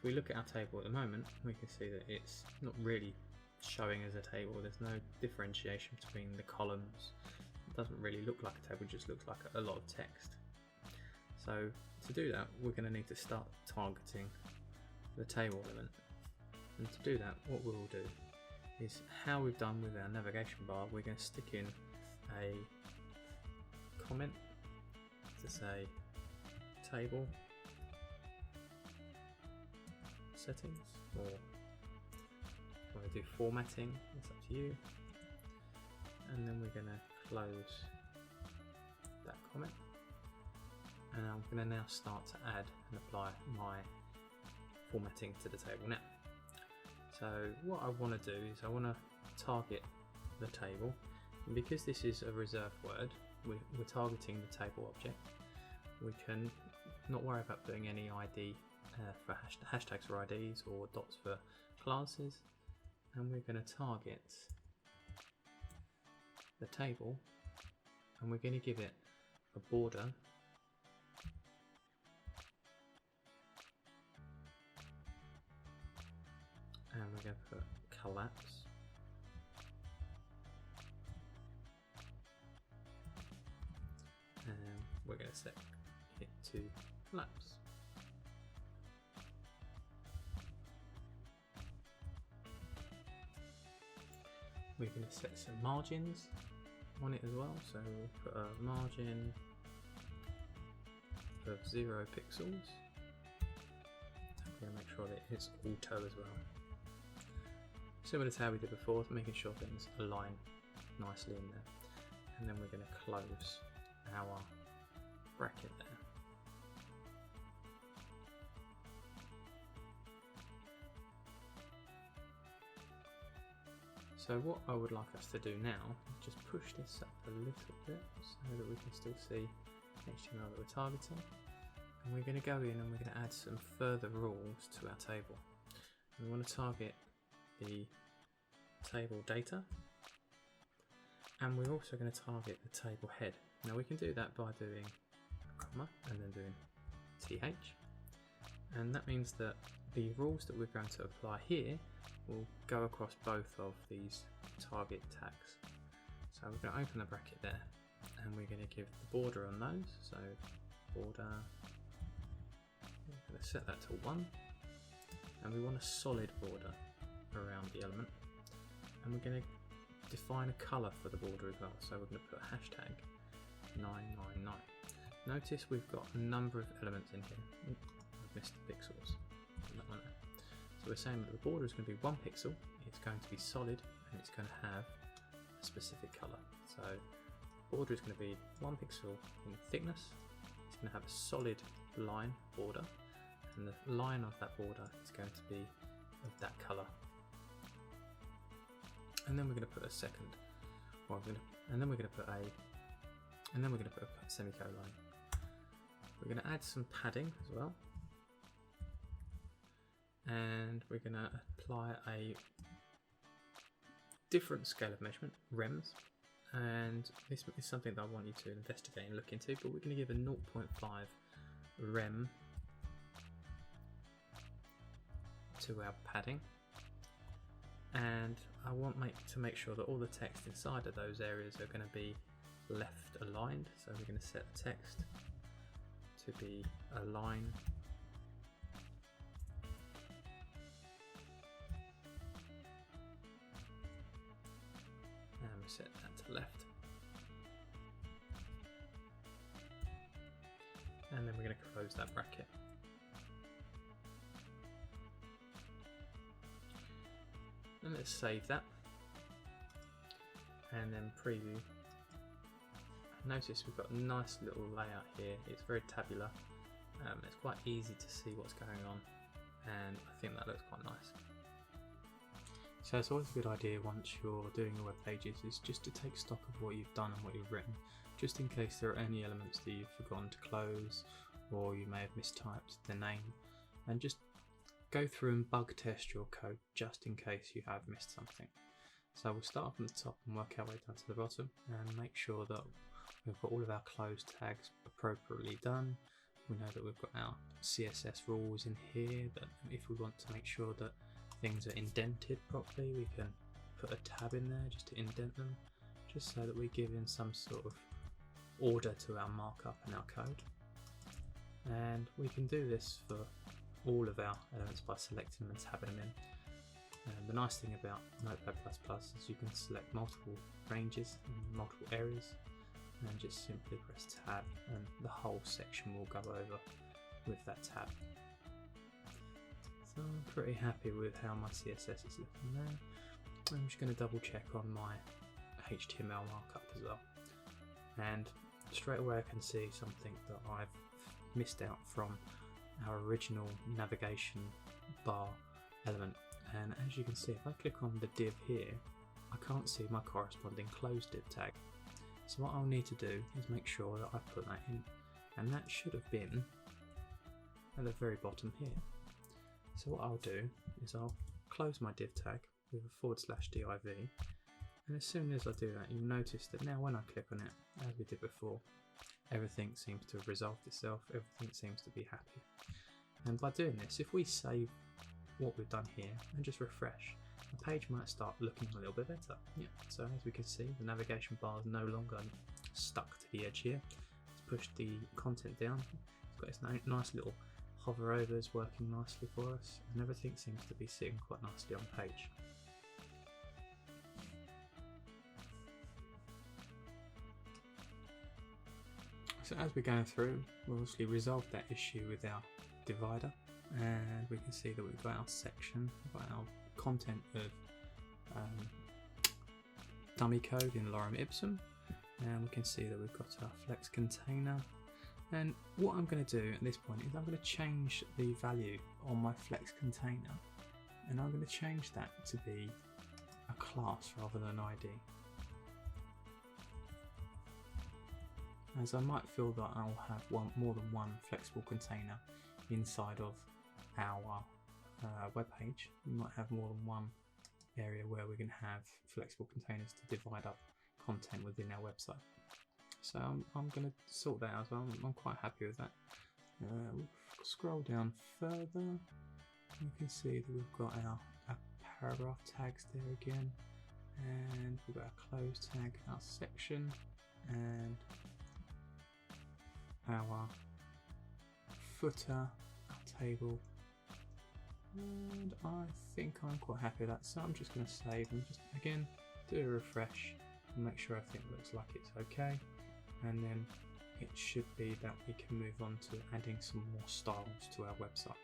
if we look at our table at the moment, we can see that it's not really showing as a table. There's no differentiation between the columns. It doesn't really look like a table, it just looks like a lot of text. So to do that, we're going to need to start targeting the table element. And to do that, what we'll do is, how we've done with our navigation bar, we're going to stick in a comment to say table settings, or if you want to do formatting, it's up to you. And then we're going to close that comment, and I'm going to now start to add and apply my formatting to the table now. So what I want to do is I want to target the table, and because this is a reserved word, we're targeting the table object. We can not worry about putting any ID for hashtags for IDs or dots for classes, and we're going to target the table, and we're going to give it a border and we're going to put collapse, and we're going to set it to collapse. We're going to set some margins on it as well, so we'll put a margin of 0 pixels. We're going to make sure that it's auto as well. Similar to how we did before, making sure things align nicely in there. And then we're going to close our bracket there. So what I would like us to do now is just push this up a little bit so that we can still see HTML that we're targeting. And we're going to go in and we're going to add some further rules to our table. We want to target the table data, and we're also going to target the table head. Now we can do that by doing a comma and then doing th, and that means that the rules that we're going to apply here will go across both of these target tags. So we're going to open the bracket there, and we're going to give the border on those, so border, we're going to set that to 1, and we want a solid border around the element, and we're going to define a colour for the border as well, so we're going to put hashtag 999. Notice we've got a number of elements in here. I've missed the pixels. That one there. So we're saying that the border is going to be 1 pixel, it's going to be solid, and it's going to have a specific colour. So border is going to be 1 pixel in thickness, it's going to have a solid line border, and the line of that border is going to be of that colour. And then we're going to put a second, and then we're going to put a semicolon. We're going to add some padding as well, and we're going to apply a different scale of measurement, rems, and this is something that I want you to investigate and look into, but we're going to give a 0.5 rem to our padding, and I want to make sure that all the text inside of those areas are going to be left aligned, so we're going to set the text to be align and we set that to left, and then we're going to close that bracket. And let's save that and then preview. Notice we've got a nice little layout here. It's very tabular. It's quite easy to see what's going on, and I think that looks quite nice. So it's always a good idea once you're doing your web pages is just to take stock of what you've done and what you've written, just in case there are any elements that you've forgotten to close, or you may have mistyped the name, and just go through and bug test your code just in case you have missed something. So we'll start from the top and work our way down to the bottom and make sure that we've got all of our close tags appropriately done. We know that we've got our CSS rules in here, that if we want to make sure that things are indented properly, we can put a tab in there just to indent them, just so that we give in some sort of order to our markup and our code. And we can do this for all of our elements by selecting them and tabbing them in. And the nice thing about Notepad++ is you can select multiple ranges and multiple areas, and just simply press tab and the whole section will go over with that tab. So I'm pretty happy with how my CSS is looking there. I'm just going to double check on my HTML markup as well, and straight away I can see something that I've missed out from our original navigation bar element. And as you can see, if I click on the div here, I can't see my corresponding close div tag. So what I'll need to do is make sure that I put that in, and that should have been at the very bottom here. So what I'll do is I'll close my div tag with a /div, and as soon as I do that, you'll notice that now when I click on it, as we did before, everything seems to have resolved itself, everything seems to be happy. And by doing this, if we save what we've done here and just refresh, the page might start looking a little bit better. Yeah. So as we can see, the navigation bar is no longer stuck to the edge here. Let's push the content down. It's got its nice little hover overs working nicely for us, and everything seems to be sitting quite nicely on page. So as we're going through, we'll obviously resolve that issue with our divider, and we can see that we've got our section, we've got our content of dummy code in lorem ipsum, and we can see that we've got our flex container. And what I'm going to do at this point is I'm going to change the value on my flex container, and I'm going to change that to be a class rather than an ID, as I might feel that I'll have more than one flexible container inside of our web page. We might have more than one area where we're going to have flexible containers to divide up content within our website. So I'm going to sort that out as well. I'm quite happy with that. We'll scroll down further. You can see that we've got our paragraph tags there again, and we've got our close tag, our section, and our footer, our table, and I think I'm quite happy with that. So I'm just going to save and just again do a refresh and make sure everything looks like it's okay, and then it should be that we can move on to adding some more styles to our website.